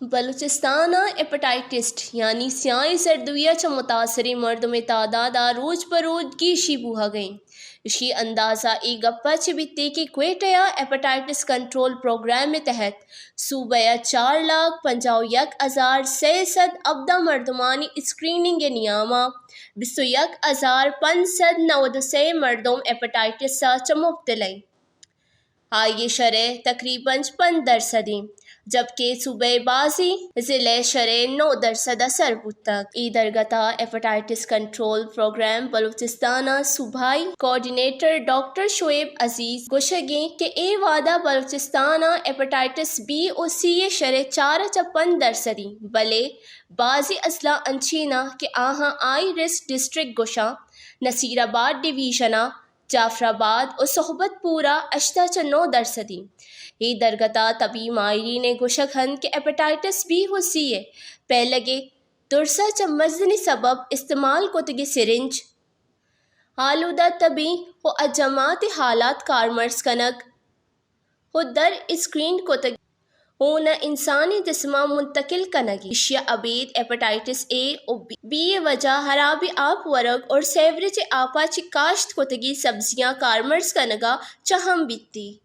Balochistan appetites یعنی سیائی زردویہ چ متاثرہ مردم تعداد روز بروز گیشی بوہا گئیں۔ اسی اندازہ ای گپا چ بیتی کہ کوئٹہ ایپیٹائٹس کنٹرول پروگرام میں تحت صوبہ 4,51,600 ابدا مردمانی اسکریننگ نیامہ 21,593 مردم ایپیٹائٹس چ مبتلا۔ آئی شرح تقریباً 5% جبکہ صوبہ بازی ضلع شرح 9% سربت تک۔ ای درگتا ایپیٹائٹس کنٹرول پروگرام بلوچستان صوبائی کوآرڈینیٹر ڈاکٹر شعیب عزیز گوشگیں کہ اے وعدہ بلوچستان ایپیٹائٹس بی و سی شرح 4.5% بلے بعضی اضلاع انچینا کہ آہاں آئی رسک ڈسٹرکٹ گوشاں نصیر آباد ڈویژن جعفر آباد و صحبت پورہ 8.9%۔ ای درگتا طبی ماہرین گوشگ ہن کہ ایپیٹائٹس بی و سی پہلگے درسا چ مزنی سبب استعمال کتگی سرنج آلودہ طبی و اجامات حالات کارمرز کنگ و در اسکرین کتگی اون انسانی جسمہ منتقل کنگی۔ اشیاء ابید ایپیٹائٹس اے و بی وجہ خرابی آب ورگ اور سیوریج آپا چی کاشت کتگی سبزیاں کارمرز کنگا چہم بیتی۔